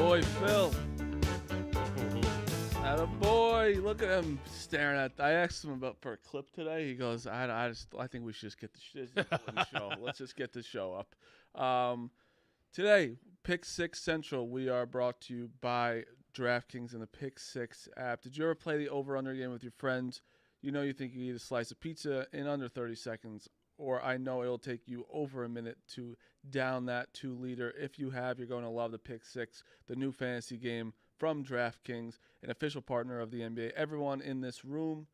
boy Phil. Attaboy. Look at him staring at. I asked him for a clip today. He goes, I think we should just get the show. Let's just get the show up. Today, Pick6 Central. We are brought to you by DraftKings and the Pick6 app. Did you ever play the over-under game with your friends? You know you think you eat a slice of pizza in under 30 seconds, or I know it'll take you over a minute to down that 2-liter. If you have, you're going to love the Pick6, the new fantasy game from DraftKings, an official partner of the NBA. Everyone in this room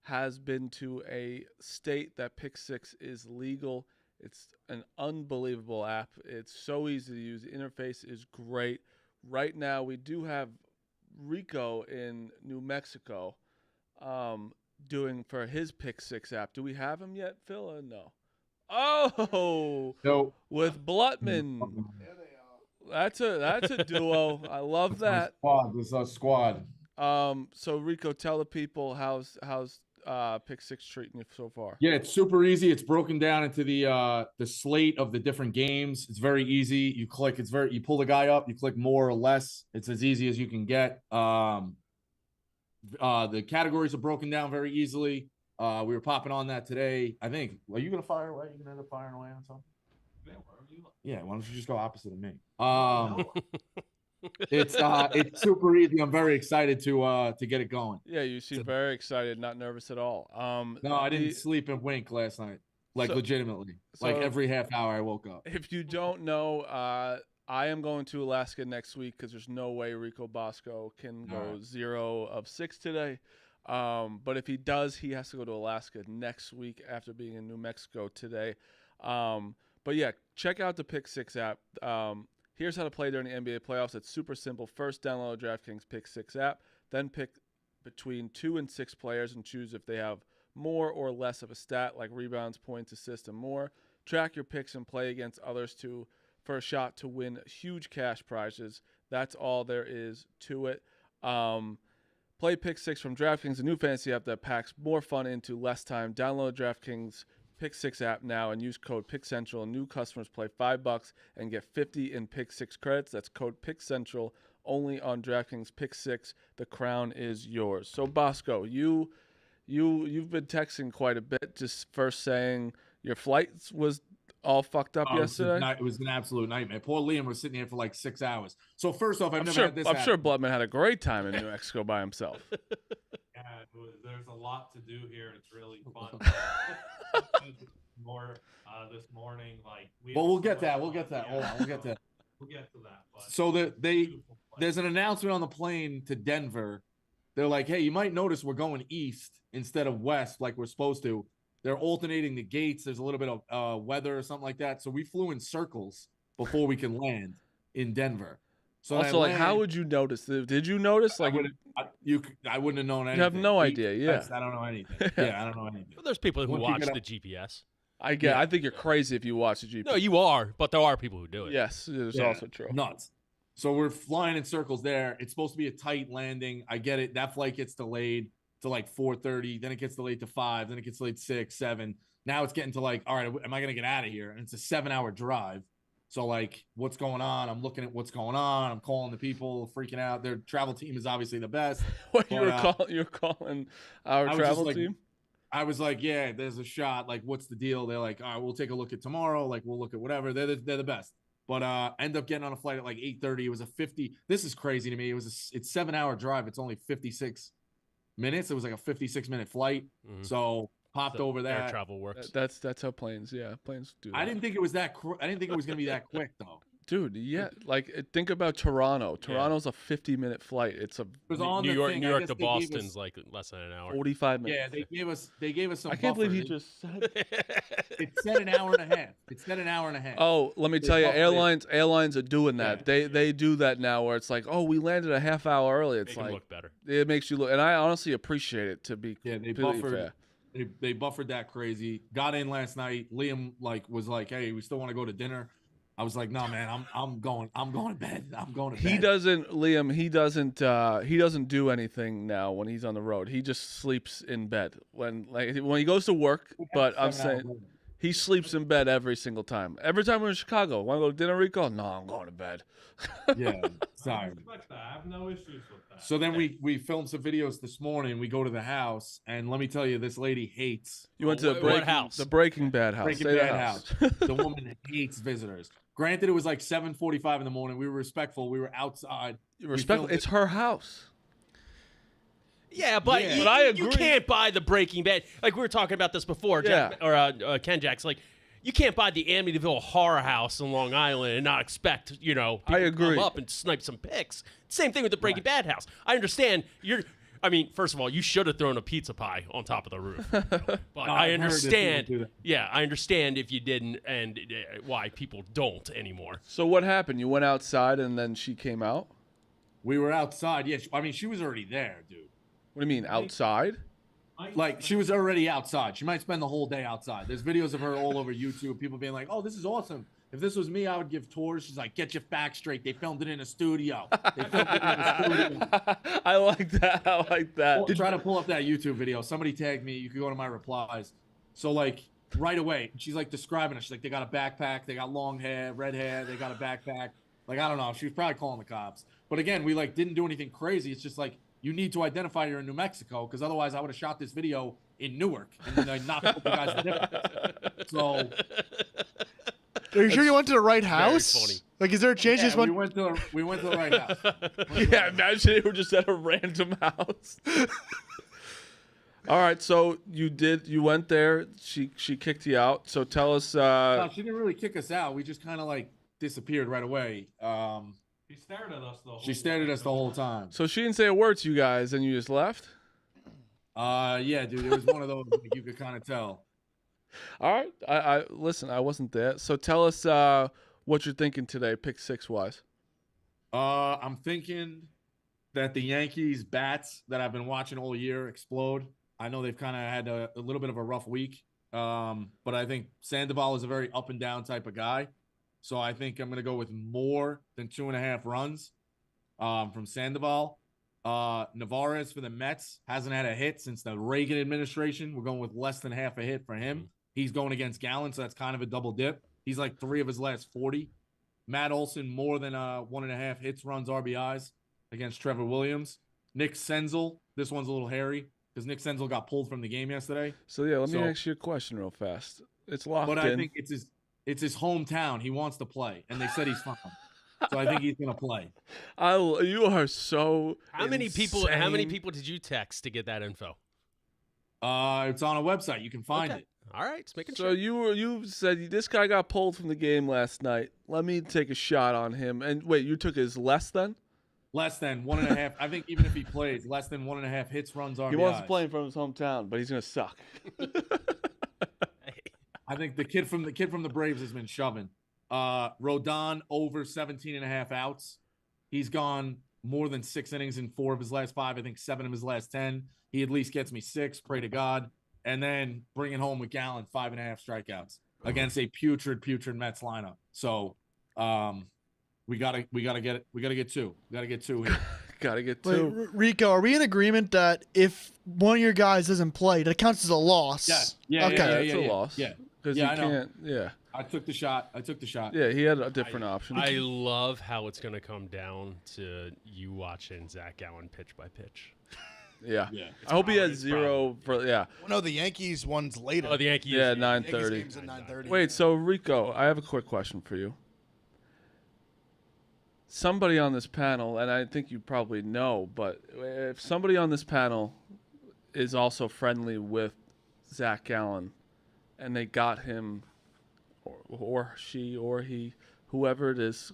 has been to a state that Pick6 is legal. It's an unbelievable app. It's so easy to use. The interface is great. Right now, we do have Rico in New Mexico doing for his Pick6 app. Do we have him yet, Phil, or no? Oh, no. With Blutman. That's a duo. I love that. This is our squad. So Rico, tell the people how's Pick6 treating you so far. Yeah, it's super easy. It's broken down into the slate of the different games. It's very easy. You click. You pull the guy up. You click more or less. It's as easy as you can get. The categories are broken down very easily. We were popping on that today. I think. Are you gonna fire away? Are you gonna end up firing away on something? Yeah. Why don't you just go opposite of me? It's super easy. I'm very excited to get it going. Yeah, you seem very excited, not nervous at all. No, I didn't sleep and wink last night. Legitimately. Every half hour I woke up. If you don't know, I am going to Alaska next week because there's no way Rico Bosco can go 0 of 6 today. But if he does, he has to go to Alaska next week after being in New Mexico today. But yeah, check out the Pick6 app. Here's how to play during the NBA playoffs. It's super simple. First, download DraftKings Pick6 app. Then pick between 2 and 6 players and choose if they have more or less of a stat like rebounds, points, assists, and more. Track your picks and play against others for a shot to win huge cash prizes. That's all there is to it. Play Pick6 from DraftKings, a new fantasy app that packs more fun into less time. Download DraftKings Pick6 app now and use code PickCentral. New customers play $5 and get 50 in Pick6 credits. That's code PickCentral only on DraftKings Pick6. The crown is yours. So Bosco, you've been texting quite a bit. Just first saying your flight was all fucked up yesterday. It was an absolute nightmare. Poor Liam was sitting here for like 6 hours. So first off, I'm sure Blutman had a great time in New Mexico by himself. Yeah, there's a lot to do here. It's really fun. More this morning, we'll get that. Hold on, we'll get that. We'll get to that. But so there's an announcement on the plane to Denver. They're like, hey, you might notice we're going east instead of west like we're supposed to. They're alternating the gates. There's a little bit of weather or something like that. So we flew in circles before we can land in Denver. So also, how would you notice? Did you notice? I wouldn't have known anything. You have no idea. Yeah, I don't know anything. Yeah, I don't know anything. Well, there's people who watch the GPS. I think you're crazy if you watch the GPS. No, you are, but there are people who do it. Yes, it's also true. Nuts. So we're flying in circles there. It's supposed to be a tight landing. I get it. That flight gets delayed to 4:30. Then it gets delayed to 5. Then it gets delayed 6, 7. Now it's getting to all right, am I going to get out of here? And it's a 7-hour drive. So what's going on? I'm looking at what's going on. I'm calling the people, freaking out. Their travel team is obviously the best. You were calling our travel team? I was like, yeah, there's a shot. What's the deal? They're like, all right, we'll take a look at tomorrow. We'll look at whatever. They're the best. But end up getting on a flight at 8:30. It was a 50. This is crazy to me. It's 7-hour drive. It's only 56 minutes. It was a 56-minute flight. Mm-hmm. So popped over that. Air travel works. That's how planes do that. I didn't think it was that. I didn't think it was gonna be that quick though. Dude, yeah, think about Toronto. Toronto's a 50-minute flight. It's a New York to Boston's less than an hour. 45 minutes. Yeah, they gave us some. I can't buffer. believe he just said it said an hour and a half. Oh, let me tell you, airlines are doing that. Yeah. They do that now, where it's we landed a half hour early. It's look better. It makes you look, and I honestly appreciate it. To be they buffered. They buffered that crazy. Got in last night. Liam was like, hey, we still want to go to dinner. I was like, no, man, I'm going to bed. I'm going to bed. He doesn't do anything now when he's on the road. He just sleeps in bed when he goes to work. But I'm saying He sleeps in bed every single time. Every time we're in Chicago, want to go to dinner, Rico? No, I'm going to bed. Yeah, sorry. I have no issues with that. So then we filmed some videos this morning. We go to the house, and let me tell you, this lady hates. You went to what house? The Breaking Bad house. Breaking Bad house. The woman hates visitors. Granted, it was like 7:45 in the morning. We were respectful. We were outside. Respectful. It's her house. Yeah, but, but I agree. You can't buy the Breaking Bad. Like we were talking about this before, Yeah. Ken Jack's like, you can't buy the Amityville Horror House in Long Island and not expect, people I agree. to come up and snipe some pics. Same thing with the Breaking Bad house. I understand first of all, you should have thrown a pizza pie on top of the roof. But I understand. Yeah, I understand if you didn't and why people don't anymore. So what happened? You went outside and then she came out? We were outside. Yeah, she was already there, dude. What do you mean, outside? Like, she was already outside. She might spend the whole day outside. There's videos of her all over YouTube, people being like, oh, this is awesome. If this was me, I would give tours. She's like, get your facts straight. They filmed it in a studio. I like that. Well, try to pull up that YouTube video. Somebody tagged me. You could go to my replies. So, like, right away, she's, like, describing it. She's like, they got a backpack. They got long hair, red hair. They got a backpack. Like, I don't know. She was probably calling the cops. But, again, we, like, didn't do anything crazy. It's just, like, you need to identify you're in New Mexico because otherwise I would have shot this video in Newark and then I knocked out the guys the difference. So, are you sure you went to the right house? Very funny. Like, is there a chance you just went? We went to the right house. Yeah, imagine they were just at a random house. All right, so you went there. She kicked you out. So tell us. No, she didn't really kick us out. We just kind of like disappeared right away. She stared at us the whole time. She stared at us the whole time. So she didn't say a word to you guys, and you just left? Yeah, dude. It was one of those like, you could kind of tell. All right. I listen. I wasn't there. So tell us what you're thinking today, Pick6 wise. I'm thinking that the Yankees bats that I've been watching all year explode. I know they've kind of had a little bit of a rough week, but I think Sandoval is a very up and down type of guy. So I think I'm going to go with more than 2.5 runs from Sandoval. Navarez for the Mets hasn't had a hit since the Reagan administration. We're going with less than half a hit for him. He's going against Gallen, so that's kind of a double dip. He's like 3 of his last 40. Matt Olson, more than 1.5 hits, runs, RBIs against Trevor Williams. Nick Senzel, this one's a little hairy because Nick Senzel got pulled from the game yesterday. So, yeah, let me ask you a question real fast. It's locked in. But I think it's his hometown. He wants to play, and they said he's fine. So I think he's gonna play. You are so. How many people did you text to get that info? It's on a website. You can find it. All right, just making So sure. you said this guy got pulled from the game last night. Let me take a shot on him. And wait, you took his less than? Less than 1.5. I think even if he plays, less than 1.5 hits, runs, RBIs. He wants to play from his hometown, but he's gonna suck. I think the kid from the Braves has been shoving. Rodon over 17.5 outs. He's gone more than 6 innings in 4 of his last 5. I think 7 of his last 10. He at least gets me 6. Pray to God. And then bring it home with Gallen, 5.5 strikeouts against a putrid Mets lineup. So, we gotta get it. We gotta get 2. We gotta get 2 here. Gotta get 2. Wait, Rico, are we in agreement that if one of your guys doesn't play, that counts as a loss? Yeah. Okay. It's a loss. Yeah. Because Yeah, you I know. can't. Yeah. I took the shot. Yeah, he had a different option. I love how it's going to come down to you watching Zach Gallen pitch by pitch. Yeah. Yeah. I hope he has 0 for. Yeah. Well, no, the Yankees one's later. Oh, the Yankees. Yeah, Yankees 9:30. game's at 9:30. Wait, so Rico, I have a quick question for you. Somebody on this panel, and I think you probably know, but if somebody on this panel is also friendly with Zach Gallen, and they got him, or she, or he, whoever it is,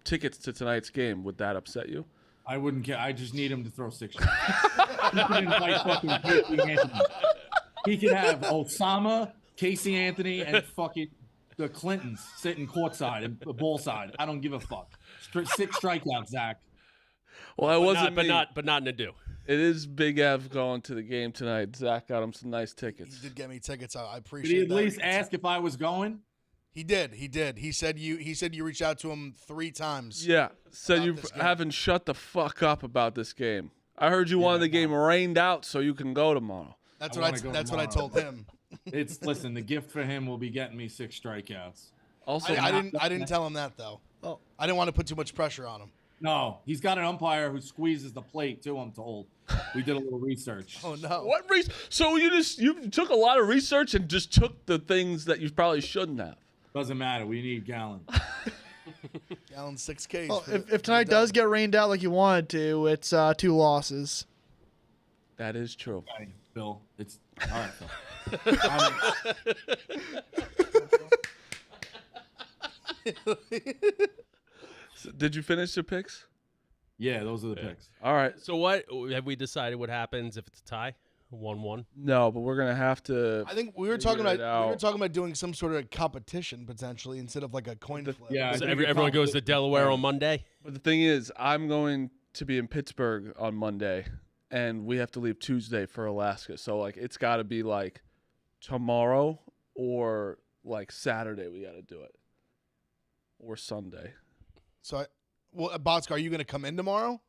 tickets to tonight's game, would that upset you? I wouldn't care. I just need him to throw 6 shots. He can invite fucking Casey Anthony. He can have Osama, Casey Anthony, and fucking the Clintons sitting courtside and ball side. I don't give a fuck. 6 strikeouts, Zach. Well, I wasn't. But not in a do. It is Big Ev going to the game tonight. Zach got him some nice tickets. He did get me tickets. I Did appreciate he that. at least ask if I was going? He did. He said you reached out to him 3 times. Yeah, said you this game. haven't shut the fuck up about this game. I heard you wanted the game rained out so you can go tomorrow. That's I what wanna go I tomorrow. told him. Listen, the gift for him will be getting me 6 strikeouts. Also, I didn't tell him that though. Oh. I didn't want to put too much pressure on him. No, he's got an umpire who squeezes the plate too, I'm told. We did a little research. Oh no. what so you took a lot of research and just took the things that you probably shouldn't have. Doesn't matter. We need Gallon. Gallon 6Ks. Well, if tonight does get rained out like you wanted to, it's 2 losses. That is true. Okay, Bill. It's all right, Phil. So did you finish your picks? Yeah, those are the picks. All right. So what have we decided? What happens if it's a tie? 1-1. No, but we're gonna have to. I think we were figure talking it about out. doing some sort of competition potentially instead of like a coin flip. Yeah, I So think everyone goes to Delaware on Monday. But the thing is, I'm going to be in Pittsburgh on Monday, and we have to leave Tuesday for Alaska. So like, it's got to be like tomorrow or like Saturday. We got to do it, or Sunday. So, Botzka, are you going to come in tomorrow?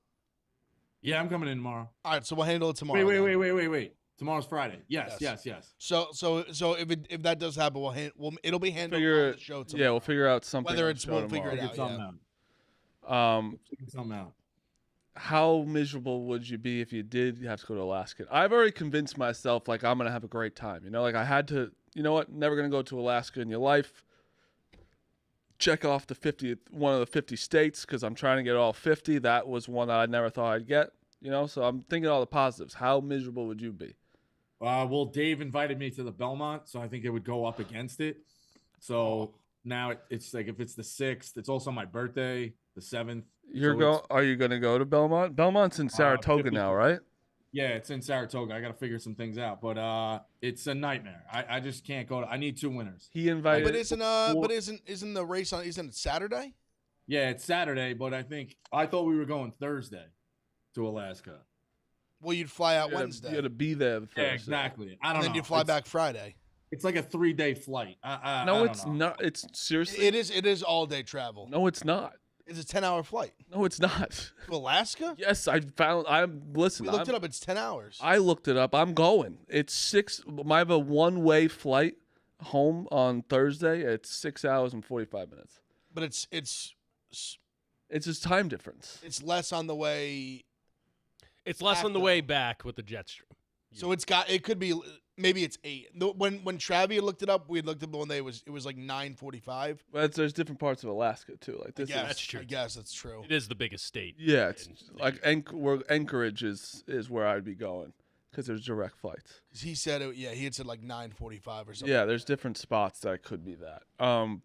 Yeah, I'm coming in tomorrow. All right, so we'll handle it tomorrow. Wait. Tomorrow's Friday. Yes. So if that does happen, it'll be handled Figure on the show tomorrow. Yeah, we'll figure out something. Whether on it's the show we'll figure it tomorrow. out. Figure something out. How miserable would you be if you did have to go to Alaska? I've already convinced myself like I'm gonna have a great time. You know, like I had to. You know what? Never gonna go to Alaska in your life. Check off one of the 50 states because I'm trying to get all 50. That was one that I never thought I'd get. You know, so I'm thinking all the positives. How miserable would you be? Well, Dave invited me to the Belmont, so I think it would go up against it. So now it's like if it's the 6th, it's also my birthday, the 7th. Are you going to go to Belmont? Belmont's in Saratoga now, right? Yeah, it's in Saratoga. I got to figure some things out, but it's a nightmare. I just can't go. I need 2 winners. He invited. But isn't the race on? Isn't it Saturday? Yeah, it's Saturday, but I thought we were going Thursday to Alaska. Well, you'd fly out Wednesday. You got to be there. Yeah, exactly. I don't and know. then you fly back Friday. It's like a 3-day flight. No, it's not. It's seriously. It is all day travel. No, it's not. It's a 10-hour flight. No, it's not. To Alaska? Yes, listen. We looked it up. It's 10 hours. I looked it up. I'm going. It's 6. I have a one-way flight home on Thursday. It's 6 hours and 45 minutes. But it's just time difference. It's less on the way. It's less on the way back with the jet stream. So it could be maybe it's 8. When Travi looked it up, we looked up the one day it was like 9:45. But there's different parts of Alaska too. Like this that's true. I guess that's true. It is the biggest state. Yeah, it's like Anchorage is where I'd be going because there's direct flights. He said he had said like 9:45 or something. Yeah, there's different spots that could be that.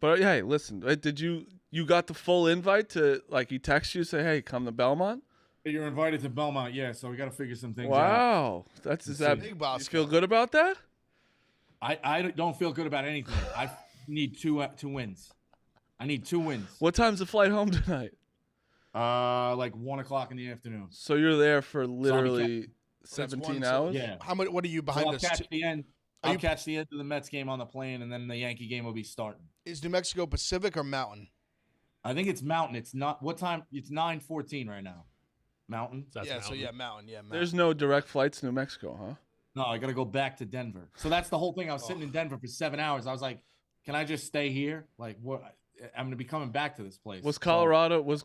But hey, listen, did you got the full invite to like he texts you say, hey, come to Belmont? You're invited to Belmont, yeah. So we got to figure some things out. Wow, is that big, you feel good about that? I don't feel good about anything. I need two wins. I need 2 wins. What time's the flight home tonight? Like 1:00 in the afternoon. So you're there for literally So it's 17 hours? Yeah. How much? What are you So behind I'll us? catch the end. I'll catch the end of the Mets game on the plane, and then the Yankee game will be starting. Is New Mexico Pacific or Mountain? I think it's Mountain. It's not what time? It's 9:14 right now. Mountain. That's Yeah. Mountain. So yeah, Mountain. Yeah, Mountain. There's no direct flights to New Mexico, huh? No, I got to go back to Denver. So that's the whole thing. I was sitting in Denver for 7 hours. I was like, can I just stay here? Like, what? I'm going to be coming back to this place. Was Colorado a legal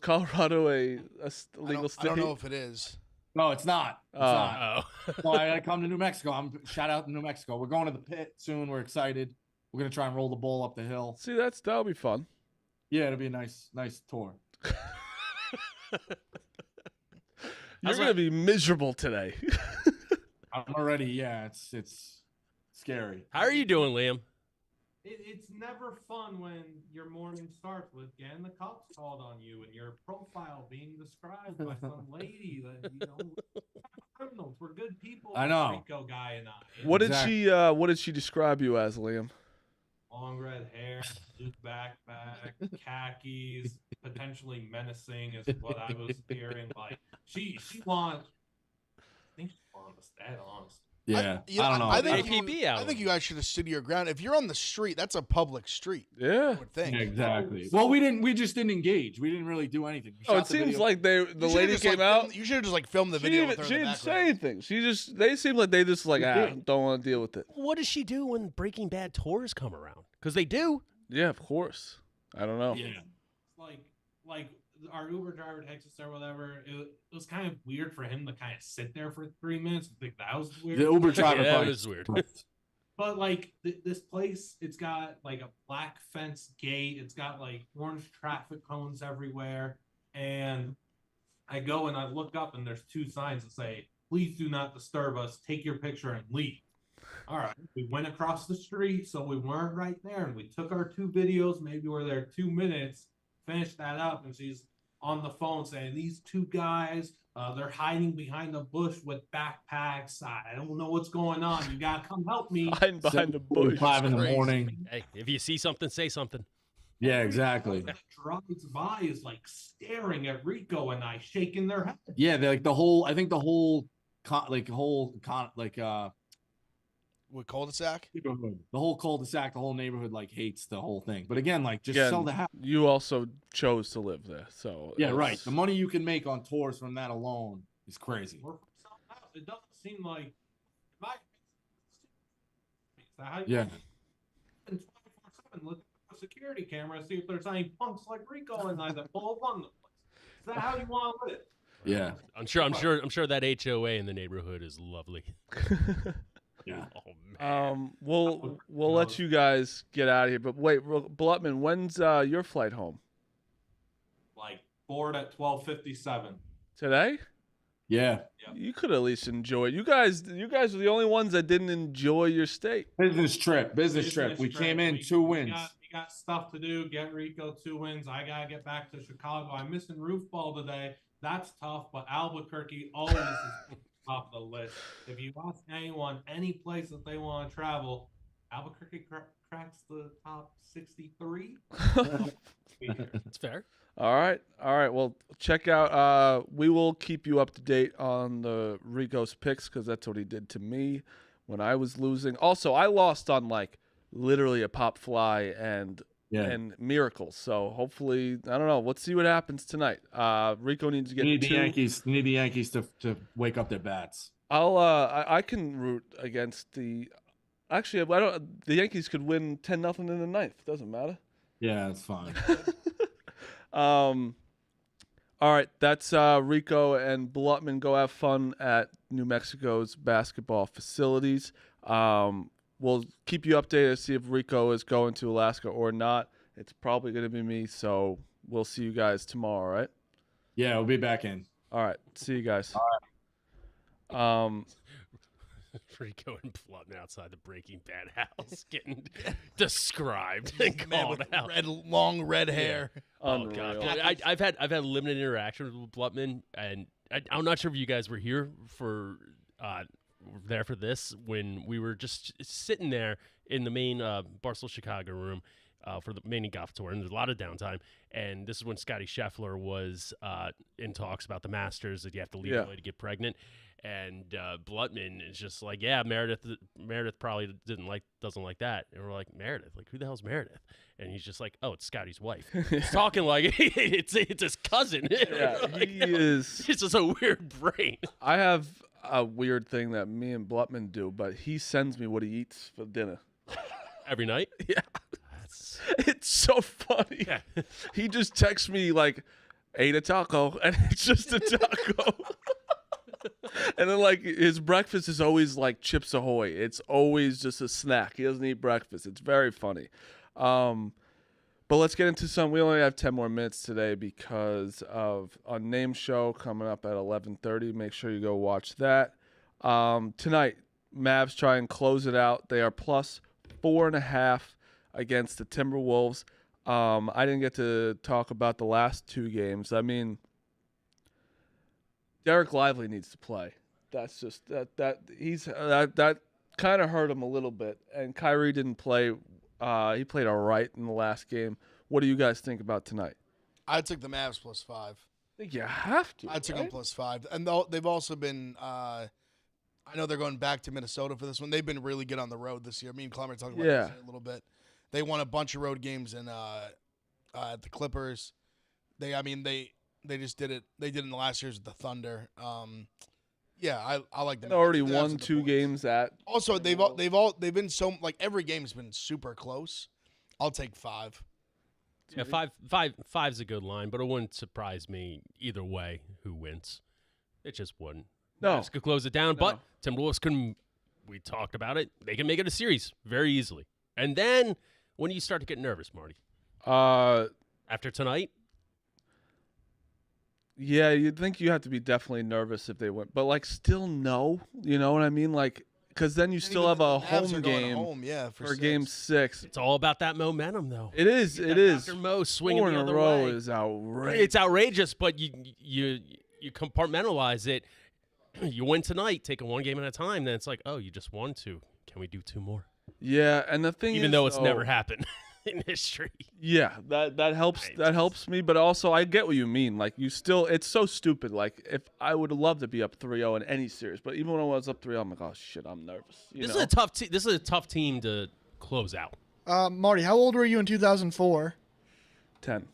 state? I don't know if it is. No, it's not. It's not. Oh. So I got to come to New Mexico. Shout out to New Mexico. We're going to the pit soon. We're excited. We're going to try and roll the ball up the hill. See, that'll be fun. Yeah, it'll be a nice tour. You're going to be miserable today. I'm already, yeah, it's scary. How are you doing, Liam? It's never fun when your morning starts with getting the cops called on you and your profile being described by some lady that criminals. We're good people. I know. Rico guy and I. What did she describe you as, Liam? Long red hair, blue backpack, khakis, potentially menacing is what I was hearing. Like she wants. I think she wants that honest. Yeah, I don't know. I think APB out. I think you guys should have stood your ground. If you're on the street, that's a public street. Yeah. I would think. Yeah, exactly. Well, we just didn't engage. We didn't really do anything. We Oh, shot it the seems video. like the You should've lady just, came like, out. filmed- you should have just like filmed the She video. didn't, with she her in the didn't say background. anything. They seem like they just like, don't want to deal with it. What does she do when Breaking Bad tours come around? Because they do. Yeah, of course. I don't know. Yeah. Like our Uber driver takes us there, whatever. It was kind of weird for him to kind of sit there for 3 minutes. I think that was weird. The Uber driver Yeah, that probably was weird. But like this place, it's got like a black fence gate. It's got like orange traffic cones everywhere. And I go and I look up and there's 2 signs that say, "Please do not disturb us. Take your picture and leave." All right. We went across the street, so we weren't right there. And we took our 2 videos. Maybe we're there 2 minutes. Finished that up, and she's on the phone saying, "These 2 guys, they're hiding behind a bush with backpacks. I don't know what's going on. You gotta come help me." Hiding behind the bush. 5 in the Crazy. morning. Hey, if you see something, say something. Yeah, exactly. That drives by is like staring at Rico and I, shaking their head. Yeah, they're like the whole. I think the whole With cul-de-sac. neighborhood, the whole cul-de-sac, the whole neighborhood like hates the whole thing. But again, like just Again, sell the house. You also chose to live there, so Yeah, it's- right. The money you can make on tours from that alone is crazy. Or something else. It doesn't seem like my. Is that how you Yeah. 24/7 look at the security camera, see if there's any punks like Rico and I that pull up on the place. Is that how you want to live? Yeah. I'm sure that HOA in the neighborhood is lovely. Yeah. Oh man. We'll let you guys get out of here. But wait, Blutman, when's your flight home? Like board at 12:57. Today? Yeah. You could at least enjoy it. You guys are the only ones that didn't enjoy your stay. Business trip. We trip. came in We- 2 we wins. We got stuff to do. Get Rico 2 wins. I gotta get back to Chicago. I'm missing roof ball today. That's tough, but Albuquerque always is top of the list. If you ask anyone, any place that they want to travel, Albuquerque cracks the top 63. That's fair. All right. Well, check out. We will keep you up to date on the Rico's picks because that's what he did to me when I was losing. Also, I lost on like literally a pop fly and miracles. So hopefully, I don't know. Let's see what happens tonight. Rico needs to get. You need the Yankees to wake up their bats. I can root against the. Actually, I don't. The Yankees could win 10-0 in the ninth. Doesn't matter. Yeah, that's fine. All right, that's Rico and Blutman. Go have fun at New Mexico's basketball facilities. We'll keep you updated to see if Rico is going to Alaska or not. It's probably going to be me, so we'll see you guys tomorrow, all right? Yeah, we'll be back in. All right, see you guys. Rico and Blutman outside the Breaking Bad house getting described and Man called with out. long red hair. Oh god, Unreal. I've had limited interaction with Blutman, and I'm not sure if you guys were here for there for this when we were just sitting there in the main Barstool Chicago room for the main golf tour, and there's a lot of downtime. And this is when Scotty Scheffler was in talks about the Masters that you have to leave early to get pregnant. And Blutman is just like, yeah, Meredith probably doesn't like that. And we're like, Meredith, like who the hell's Meredith? And he's just like, oh, it's Scotty's wife. He's talking like it's his cousin. Yeah, Like, he is. It's just a weird brain. I have a weird thing that me and Blutman do, but he sends me what he eats for dinner. Every night. Yeah. It's so funny. Yeah. He just texts me like, ate a taco, and it's just a taco. And then like his breakfast is always like Chips Ahoy. It's always just a snack. He doesn't eat breakfast. It's very funny. But let's get into some. We only have 10 more minutes today because of a name show coming up at 11:30. Make sure you go watch that. Tonight, Mavs try and close it out. They are plus 4.5 against the Timberwolves. I didn't get to talk about the last 2 games. I mean, Derek Lively needs to play. That's just that kind of hurt him a little bit. And Kyrie didn't play. He played all right in the last game. What do you guys think about tonight? I took the Mavs plus 5. I think you have to. I took right? them plus 5, and they've also been. I I know they're going back to Minnesota for this one. They've been really good on the road this year. Me and Clemmer talking about this a little bit. They won a bunch of road games at the Clippers. They just did it. They did it in the last years with the Thunder. I like them. They already won 2 games at. Also, they've been so like every game's been super close. I'll take 5. Yeah, five's a good line, but it wouldn't surprise me either way who wins. It just wouldn't. No. Mavs could close it down, but Timberwolves can. We talked about it. They can make it a series very easily. And then when do you start to get nervous, Marty? After tonight? Yeah, you'd think you have to be definitely nervous if they win, but like still no. You know what I mean? Like, because then you still have a home game for Game 6. It's all about that momentum, though. It is. It is. Dr. Mo swinging 4 the in other a row way. is outrageous. It's outrageous, but you compartmentalize it. You win tonight, take it one game at a time. Then it's like, oh, you just won 2. Can we do 2 more? Yeah, and the thing even is, though it's never happened in history. Yeah, that helps. That helps me, but also I get what you mean. Like you still, it's so stupid. Like if I would love to be up 3-0 in any series, but even when I was up 3-0, I'm like, oh shit, I'm nervous. This is a tough. This is a tough team to close out. Marty, how old were you in 2004? 10.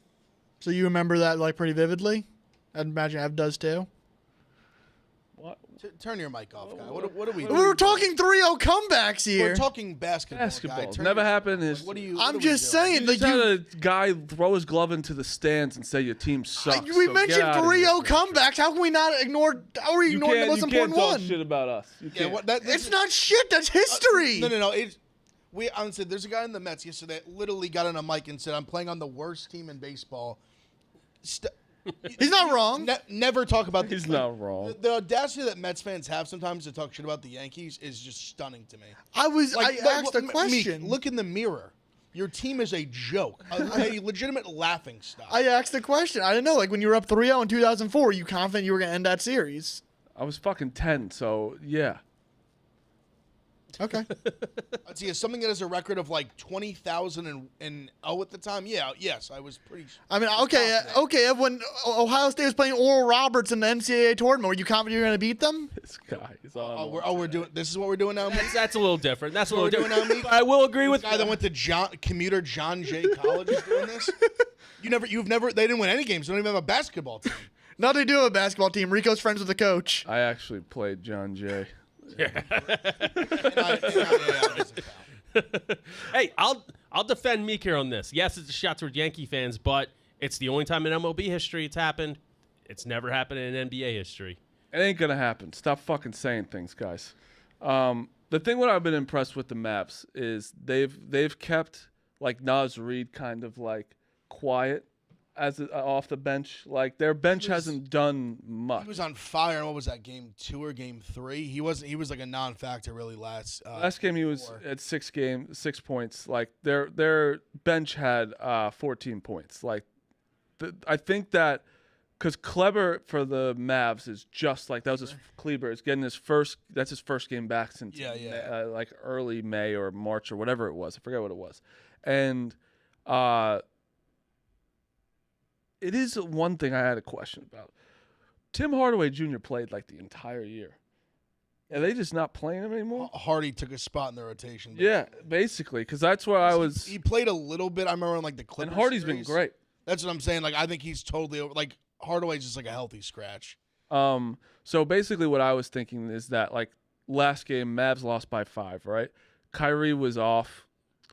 So you remember that like pretty vividly? I'd imagine Ev does too. What? Turn your mic off, guy. What are we We doing? were talking 3-0 comebacks here. We're talking basketball. Basketball. Guy. Never happened. What are you? I'm what are we just doing? saying. You Like just had a guy throw his glove into the stands and say your team sucks. we so mentioned get outta here. 3-0 comebacks. How can we not ignore? How are we You ignoring the most can't, you can't important talk one? shit about us. You Yeah, can't. what, It's not shit. That's history. No. I'm saying there's a guy in the Mets yesterday that literally got on a mic and said, "I'm playing on the worst team in baseball." He's not wrong. Never talk about. He's not wrong. The audacity that Mets fans have sometimes to talk shit about the Yankees is just stunning to me. I asked a question. Meek, look in the mirror. Your team is a joke, a legitimate laughing stock. I asked the question. I didn't know. Like when you were up 3-0 in 2004, were you confident you were going to end that series? I was fucking 10, so yeah. Okay. Let's see, is something that has a record of like 20,000 and at the time? Yes, I was pretty. I mean, okay. When Ohio State was playing Oral Roberts in the NCAA tournament, were you confident you were going to beat them? This guy is on. We're doing. This is what we're doing now. Meek? That's a little different. That's a little What we're different. doing now, Meek? I will agree with The guy that went to commuter John Jay College is doing this. You've never. They didn't win any games. They don't even have a basketball team. No, they do have a basketball team. Rico's friends with the coach. I actually played John Jay. Hey, I'll defend Meek here on this. Yes, it's a shot toward Yankee fans, but it's the only time in MLB history it's happened. It's never happened in NBA history. It ain't gonna happen. Stop fucking saying things, guys. The thing what I've been impressed with the Mavs is they've kept like Naz Reid kind of like quiet as off the bench. Like their bench hasn't done much. He was on fire. What was that, game 2 or game 3? He was like a non-factor really last game he was at 6 points. Like their bench had 14 points. Like I think that because Kleber for the Mavs is just like that was his Kleber is getting his first game back since like early May or March or whatever it was. I forget what it was. And it is one thing I had a question about. Tim Hardaway Jr. played like the entire year. Are they just not playing him anymore? Hardy took a spot in the rotation. Yeah, basically, because that's where I was. He played a little bit. I remember on like the Clippers. And Hardy's series. been great. That's what I'm saying. Like I think he's totally over. Like Hardaway's just like a healthy scratch. So basically, what I was thinking is that like last game, Mavs lost by 5, right? Kyrie was off.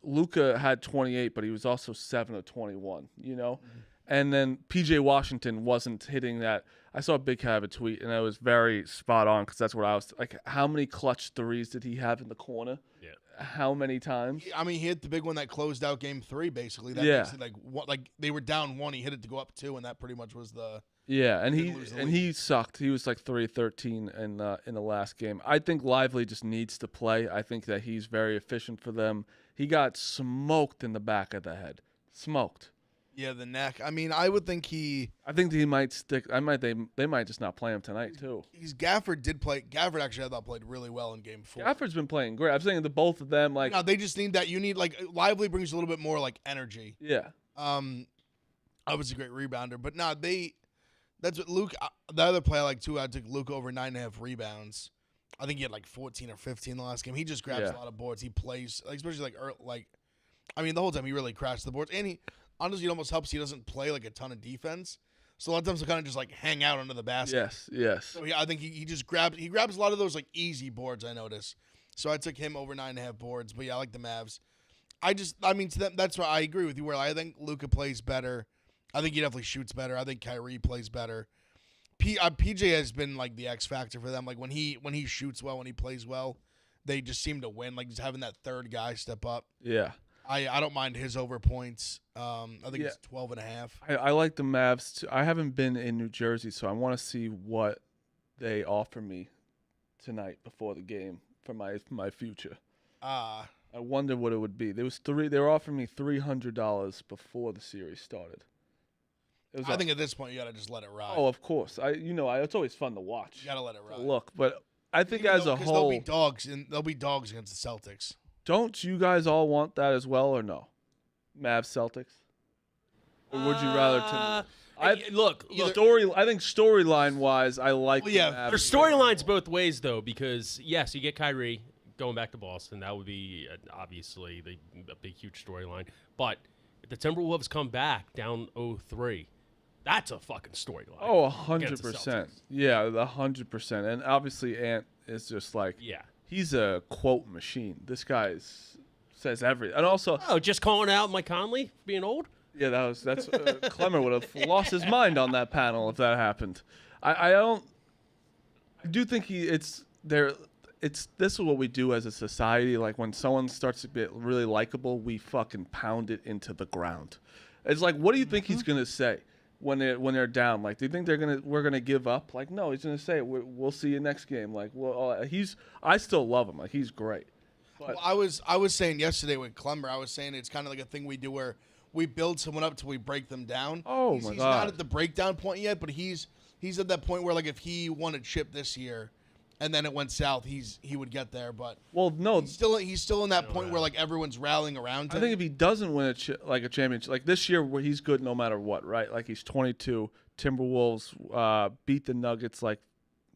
Luka had 28, but he was also 7 of 21. You know. Mm-hmm. And then P.J. Washington wasn't hitting that. I saw Big Cat have a tweet, and it was very spot on because that's what I was like. How many clutch threes did he have in the corner? Yeah. How many times? I mean, he hit the big one that closed out game 3, basically. That makes it like they were down 1. He hit it to go up 2, and that pretty much was the. Yeah, and he sucked. He was like 3-13 in the last game. I think Lively just needs to play. I think that he's very efficient for them. He got smoked in the back of the head. Smoked. Yeah, the neck. I mean, I would think I think he might stick. They might just not play him tonight too. Gafford did play. Gafford actually I thought played really well in game 4. Gafford's been playing great. I'm saying the both of them like. No, they just need that. You need like Lively brings a little bit more like energy. Yeah. I was a great rebounder, but that's what Luke. The other play I like too. I took Luke over 9.5 rebounds. I think he had like 14 or 15 the last game. He just grabs a lot of boards. He plays, like, especially the whole time he really crashed the boards. And he honestly, it almost helps he doesn't play like a ton of defense. So a lot of times he'll kind of just like hang out under the basket. Yes. So I think he just grabs a lot of those like easy boards, I notice. So I took him over 9.5 boards. But yeah, I like the Mavs. To them, that's why I agree with you. Where I think Luka plays better. I think he definitely shoots better. I think Kyrie plays better. PJ has been like the X factor for them. Like when he shoots well, when he plays well, they just seem to win. Like just having that third guy step up. Yeah. I don't mind his over points. I think it's 12.5. I like the Mavs too. I haven't been in New Jersey, so I want to see what they offer me tonight before the game for my future. I wonder what it would be. They were offering me $300 before the series started. I think at this point you gotta just let it ride. Oh, of course. It's always fun to watch. You gotta let it ride. Look, but I think as a whole, they'll be dogs against the Celtics. Don't you guys all want that as well, or no? Mavs Celtics, or would you rather? I think storyline wise, I like. Well, yeah, the Mavs. There's storylines both ways though, because yes, you get Kyrie going back to Boston. That would be obviously a big, huge storyline. But if the Timberwolves come back down 0-3. That's a fucking storyline. Oh, 100%. Yeah, 100%. And obviously, Ant is just like, he's a quote machine. This guy says everything. And also, just calling out Mike Conley for being old. Yeah, that's Clemmer would have lost his mind on that panel if that happened. I do think this is what we do as a society. Like when someone starts to get really likable, we fucking pound it into the ground. It's like, what do you think he's gonna say when they're down? Like, do you think we're gonna give up? Like, no, he's gonna say, we'll see you next game. Like, well, I still love him. Like, he's great. But, well, I was saying yesterday with Clemmer, I was saying it's kind of like a thing we do where we build someone up till we break them down. Oh, he's God. not at the breakdown point yet, but he's at that point where, like, if he won a chip this year and then it went south, he would get there. But no, he's still in that point where, like, everyone's rallying around him. I think if he doesn't win a championship, like this year, where he's good no matter what, right? Like, he's 22. Timberwolves beat the Nuggets. Like,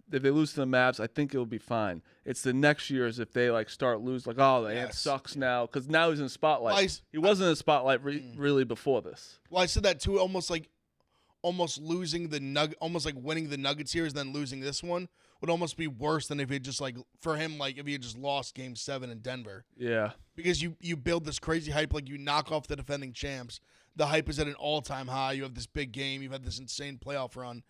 if they lose to the Mavs, I think it'll be fine. It's the next year is if they like start losing, like, oh, the Ant sucks now, because now he's in the spotlight. Well, he wasn't in the spotlight really before this. Well, I said that too, almost losing almost like winning the Nuggets series, then losing this one would almost be worse than if he just, like, for him, like, if he had just lost Game 7 in Denver. Yeah. Because you build this crazy hype, like, you knock off the defending champs. The hype is at an all-time high. You have this big game. You've had this insane playoff run.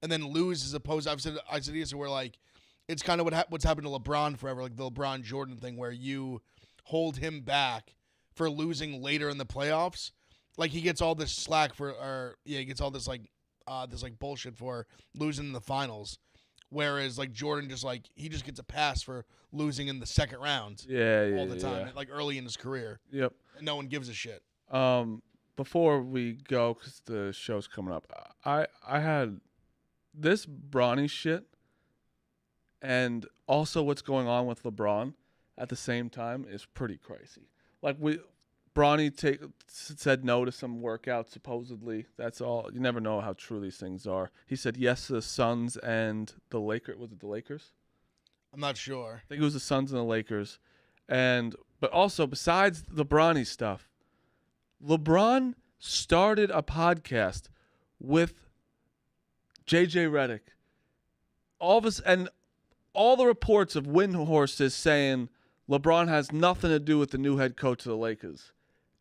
And then lose as opposed to, I said yesterday, where, like, it's kind of what's happened to LeBron forever, like the LeBron Jordan thing, where you hold him back for losing later in the playoffs. Like, he gets all this slack he gets all this, like, bullshit for losing in the finals. Whereas, like, Jordan he just gets a pass for losing in the second round. All the time, like, early in his career. Yep. And no one gives a shit. Before we go, because the show's coming up, I had this Bronny shit and also what's going on with LeBron at the same time is pretty crazy. Like, Bronny said no to some workouts, supposedly. That's all. You never know how true these things are. He said yes to the Suns and the Lakers. Was it the Lakers? I'm not sure. I think it was the Suns and the Lakers. But also, besides the Bronny stuff, LeBron started a podcast with JJ Redick. All the reports of Windhorses saying LeBron has nothing to do with the new head coach of the Lakers.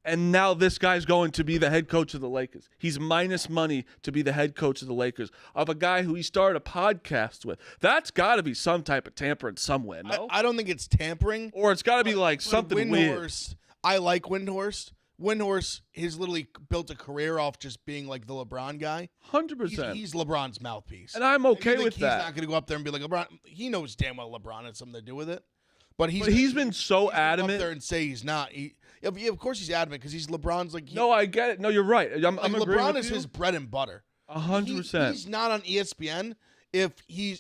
And now this guy's going to be the head coach of the Lakers. He's minus money to be the head coach of the Lakers of a guy who he started a podcast with. That's got to be some type of tampering somewhere, no? I don't think it's tampering. Or it's got to be like something weird. I like Windhorse. Windhorse has literally built a career off just being like the LeBron guy. 100%. He's LeBron's mouthpiece. And I'm okay with that. He's not going to go up there and be like LeBron. He knows damn well LeBron had something to do with it. But he's been so adamant. Up there and say he's not. Of course he's adamant because he's LeBron's like. No, I get it. No, you're right. I'm agreeing LeBron with is you. his bread and butter. 100%. He's not on ESPN if he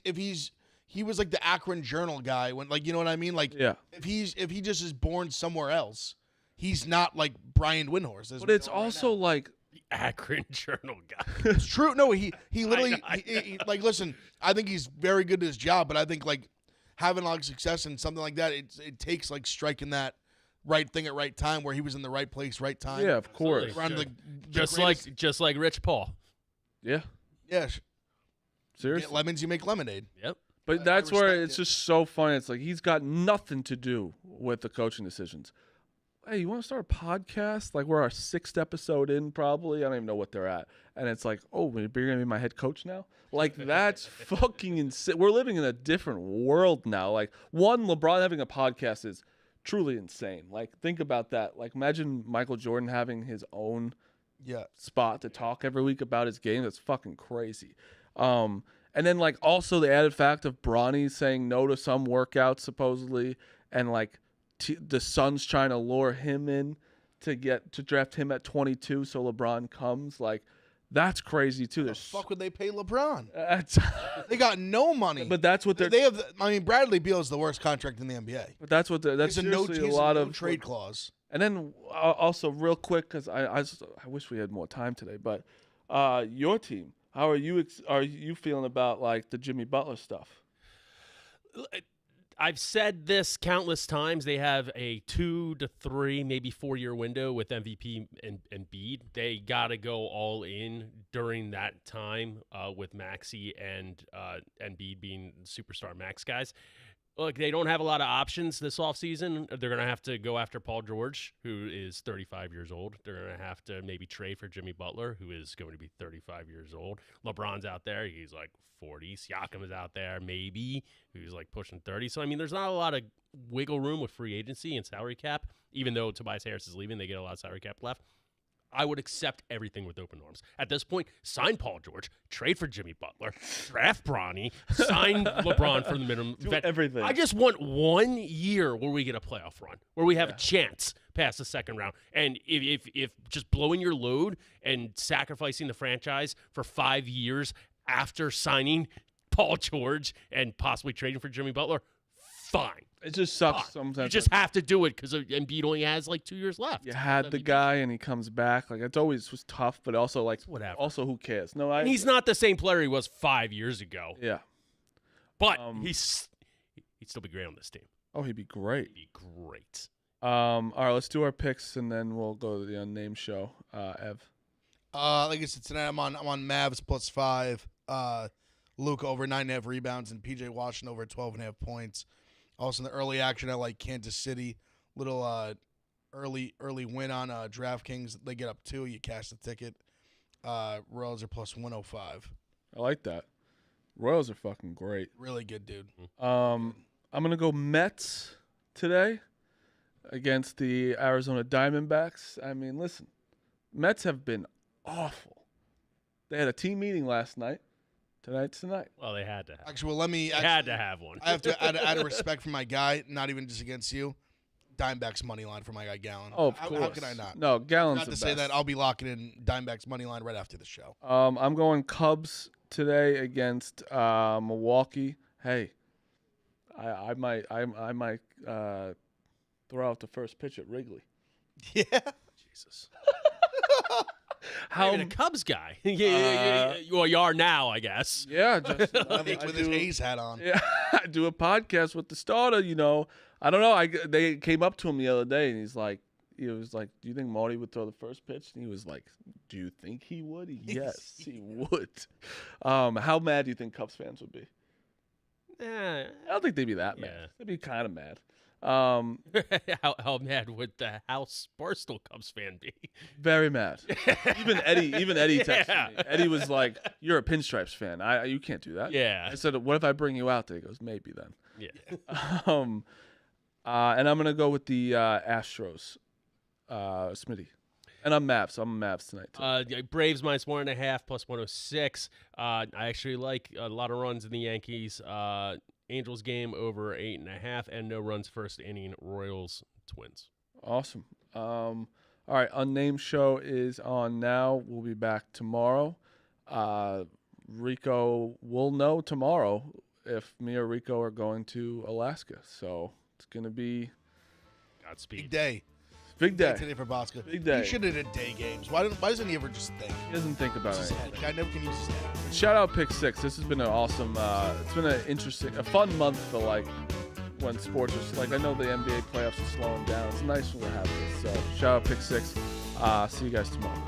was like the Akron Journal guy when, like, you know what I mean? Like, if he just is born somewhere else, he's not like Brian Windhorse. But it's also like the Akron Journal guy. It's true. No, he literally like, listen. I think he's very good at his job, but I think, like, having a lot of success and something like that, it takes like striking that right thing at right time where he was in the right place, right time. Yeah, of course. Around Just like Rich Paul. Yeah. Yeah. Seriously. Get lemons, you make lemonade. Yep. But that's where it's just so funny. It's like he's got nothing to do with the coaching decisions. Hey, you want to start a podcast? Like we're our 6th episode in probably. I don't even know what they're at. And it's like, oh, you're going to be my head coach now? Like that's fucking insane. We're living in a different world now. Like LeBron having a podcast is truly insane. Like think about that. Like imagine Michael Jordan having his own spot to talk every week about his game. That's fucking crazy. And then like also the added fact of Bronny saying no to some workouts supposedly, and like the Suns trying to lure him in to draft him at 22 so LeBron comes. Like that's crazy too. The fuck would they pay LeBron? They got no money. But that's what they have. I mean, Bradley Beal is the worst contract in the NBA. But that's what that's seriously a lot of trade clause. And then also real quick because I wish we had more time today, but your team. How are you feeling about like the Jimmy Butler stuff? I've said this countless times. They have a 2 to 3, maybe 4-year window with MVP and Embiid. They got to go all in during that time with Maxey and Embiid being superstar max guys. Look, they don't have a lot of options this offseason. They're going to have to go after Paul George, who is 35 years old. They're going to have to maybe trade for Jimmy Butler, who is going to be 35 years old. LeBron's out there. He's like 40. Siakam is out there, maybe, who's like pushing 30. So, I mean, there's not a lot of wiggle room with free agency and salary cap. Even though Tobias Harris is leaving, they get a lot of salary cap left. I would accept everything with open arms. At this point, sign Paul George, trade for Jimmy Butler, draft Bronny, sign LeBron for the minimum. Everything. I just want 1 year where we get a playoff run, where we have a chance past the second round. And if just blowing your load and sacrificing the franchise for 5 years after signing Paul George and possibly trading for Jimmy Butler, fine. It just sucks sometimes. You just have to do it because Embiid only has like 2 years left. You had the guy and he comes back. Like it's always was tough, but also like whatever. Also, who cares? No, and he's not the same player he was 5 years ago. Yeah, but he'd still be great on this team. Oh, he'd be great. He'd be great. All right, let's do our picks and then we'll go to the unnamed show. Ev. Like I said tonight, I'm on Mavs +5. Luka over 9.5 rebounds and PJ Washington over 12.5 points. Also in the early action, I like Kansas City. Little early win on DraftKings. They get up 2. You cash the ticket. Royals are +105. I like that. Royals are fucking great. Really good, dude. I'm gonna go Mets today against the Arizona Diamondbacks. I mean, listen, Mets have been awful. They had a team meeting last night. Tonight's tonight. Well, they had to have. Actually, well, had to have one. I have to add a respect for my guy, not even just against you. Dimebacks money line for my guy Gallon. Oh, of course. How can I not? No, Gallon's not the to best. say that I'll be locking in Dimebacks money line right after the show. I'm going Cubs today against Milwaukee. Hey, I might throw out the first pitch at Wrigley. Yeah. Jesus. How a Cubs guy? Well, you are now, I guess. Yeah, just with his A's hat on. Yeah, I do a podcast with the starter. You know, I don't know. They came up to him the other day, and he was like, "Do you think Marty would throw the first pitch?" And he was like, "Do you think he would?" Yes, he would. How mad do you think Cubs fans would be? I don't think they'd be that mad. They'd be kind of mad. How mad would the house Barstool Cubs fan be? Very mad. Even Eddie texted me. Eddie was like, "You're a Pinstripes fan. You can't do that." Yeah. I said, "What if I bring you out there?" He goes, "Maybe then." Yeah. And I'm gonna go with the Astros, Smitty, and I'm Mavs. I'm Mavs tonight too. Braves -1.5 +106. I actually like a lot of runs in the Yankees. Angels game over 8.5 and no runs first inning. Royals Twins. Awesome. All right, unnamed show is on now. We'll be back tomorrow. Rico will know tomorrow if me or Rico are going to Alaska. So it's gonna be Godspeed. Big day. Big day today for Bosco. Big day. He should have did day games. Why doesn't he ever just think? He doesn't think about it. Guy never can use his head. Shout out Pick6. This has been an awesome. It's been a fun month for like when sports are like. I know the NBA playoffs are slowing down. It's nice when we have this. So shout out Pick6. See you guys tomorrow.